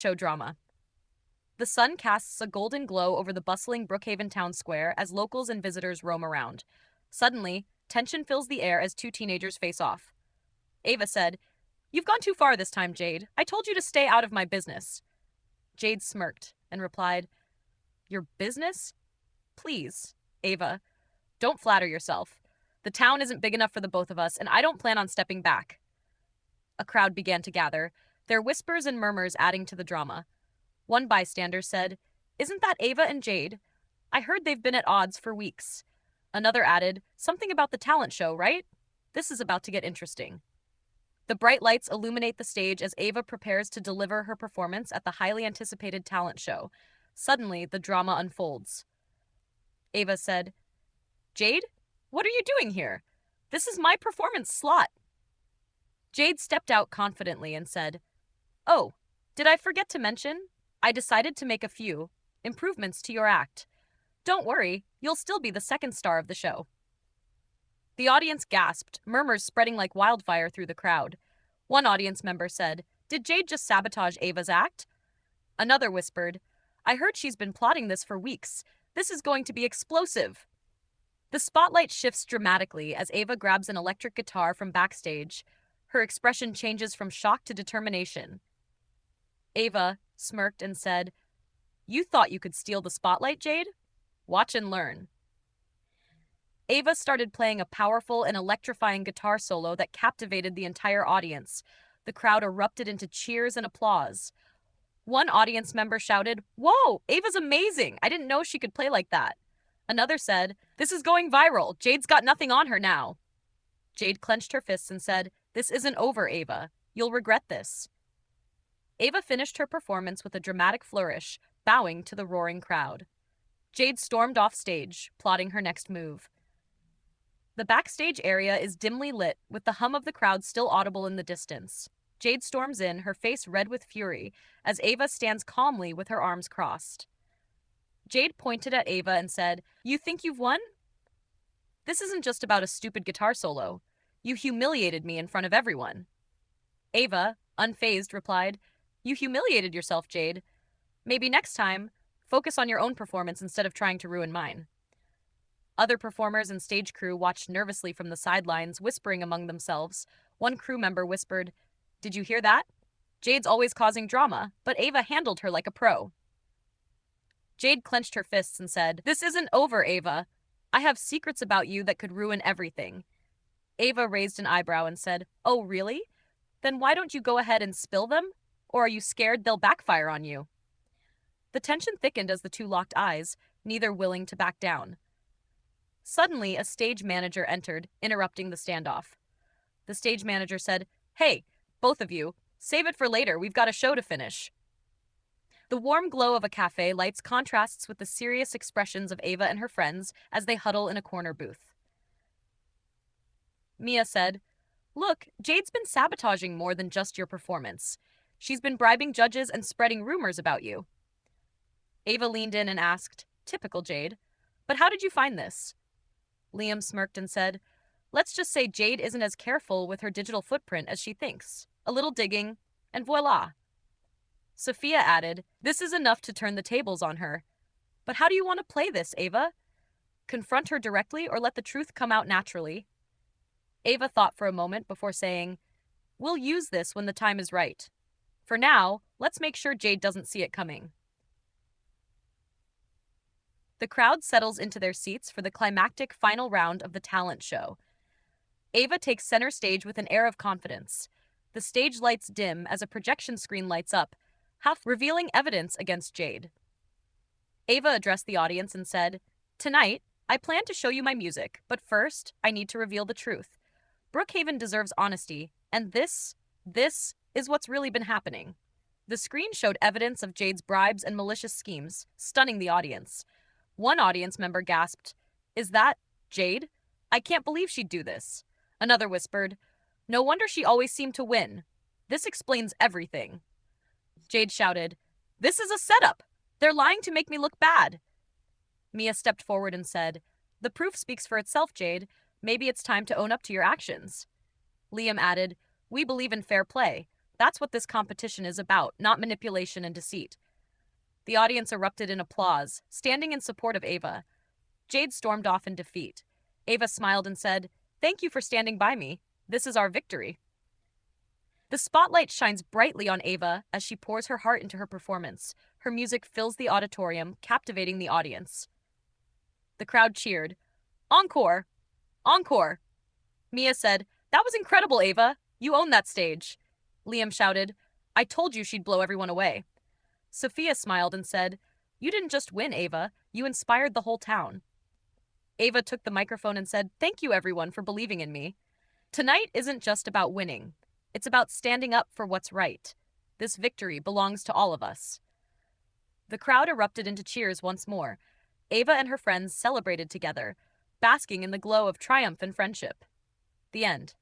show drama. The sun casts a golden glow over the bustling Brookhaven town square as locals and visitors roam around. Suddenly, tension fills the air as two teenagers face off. Ava said, "You've gone too far this time, Jade. I told you to stay out of my business." Jade smirked and replied, "Your business? Please, Ava, don't flatter yourself. The town isn't big enough for the both of us, and I don't plan on stepping back." A crowd began to gather, their whispers and murmurs adding to the drama. One bystander said, "Isn't that Ava and Jade? I heard they've been at odds for weeks." Another added, "Something about the talent show, right? This is about to get interesting." The bright lights illuminate the stage as Ava prepares to deliver her performance at the highly anticipated talent show. Suddenly, the drama unfolds. Ava said, "Jade, what are you doing here? This is my performance slot." Jade stepped out confidently and said, "Oh, did I forget to mention? I decided to make a few improvements to your act. Don't worry, you'll still be the second star of the show." The audience gasped, murmurs spreading like wildfire through the crowd. One audience member said, "Did Jade just sabotage Ava's act?" Another whispered, "I heard she's been plotting this for weeks. This is going to be explosive." The spotlight shifts dramatically as Ava grabs an electric guitar from backstage. Her expression changes from shock to determination. Ava smirked and said, "You thought you could steal the spotlight, Jade? Watch and learn." Ava started playing a powerful and electrifying guitar solo that captivated the entire audience. The crowd erupted into cheers and applause. One audience member shouted, "Whoa, Ava's amazing! I didn't know she could play like that." Another said, "This is going viral. Jade's got nothing on her now." Jade clenched her fists and said, "This isn't over, Ava. You'll regret this." Ava finished her performance with a dramatic flourish, bowing to the roaring crowd. Jade stormed off stage, plotting her next move. The backstage area is dimly lit, with the hum of the crowd still audible in the distance. Jade storms in, her face red with fury, as Ava stands calmly with her arms crossed. Jade pointed at Ava and said, "You think you've won? This isn't just about a stupid guitar solo. You humiliated me in front of everyone." Ava, unfazed, replied, "You humiliated yourself, Jade. Maybe next time, focus on your own performance instead of trying to ruin mine." Other performers and stage crew watched nervously from the sidelines, whispering among themselves. One crew member whispered, "Did you hear that? Jade's always causing drama, but Ava handled her like a pro." Jade clenched her fists and said, "This isn't over, Ava. I have secrets about you that could ruin everything." Ava raised an eyebrow and said, "Oh, really? Then why don't you go ahead and spill them? Or are you scared they'll backfire on you?" The tension thickened as the two locked eyes, neither willing to back down. Suddenly, a stage manager entered, interrupting the standoff. The stage manager said, "Hey, both of you, save it for later. We've got a show to finish." The warm glow of a cafe lights contrasts with the serious expressions of Ava and her friends as they huddle in a corner booth. Mia said, "Look, Jade's been sabotaging more than just your performance. She's been bribing judges and spreading rumors about you." Ava leaned in and asked, "Typical Jade. But how did you find this?" Liam smirked and said, "Let's just say Jade isn't as careful with her digital footprint as she thinks. A little digging, and voila." Sophia added, "This is enough to turn the tables on her. But how do you want to play this, Ava? Confront her directly or let the truth come out naturally?" Ava thought for a moment before saying, "We'll use this when the time is right. For now, let's make sure Jade doesn't see it coming." The crowd settles into their seats for the climactic final round of the talent show. Ava takes center stage with an air of confidence. The stage lights dim as a projection screen lights up, half revealing evidence against Jade. Ava addressed the audience and said, "Tonight, I plan to show you my music, but first, I need to reveal the truth. Brookhaven deserves honesty, and this is what's really been happening." The screen showed evidence of Jade's bribes and malicious schemes, stunning the audience. One audience member gasped, "Is that Jade? I can't believe she'd do this." Another whispered, "No wonder she always seemed to win. This explains everything." Jade shouted, "This is a setup! They're lying to make me look bad." Mia stepped forward and said, "The proof speaks for itself, Jade. Maybe it's time to own up to your actions." Liam added, "We believe in fair play, That's what this competition is about, not manipulation and deceit. The audience erupted in applause, standing in support of Ava. Jade stormed off in defeat. Ava smiled and said, "Thank you for standing by me. This is our victory." The spotlight shines brightly on Ava as she pours her heart into her performance. Her music fills the auditorium, captivating the audience. The crowd cheered. "Encore! Encore!" Mia said, "That was incredible, Ava. You own that stage." Liam shouted, "I told you she'd blow everyone away." Sophia smiled and said, "You didn't just win, Ava. You inspired the whole town." Ava took the microphone and said, "Thank you, everyone, for believing in me. Tonight isn't just about winning. It's about standing up for what's right. This victory belongs to all of us." The crowd erupted into cheers once more. Ava and her friends celebrated together, basking in the glow of triumph and friendship. The end.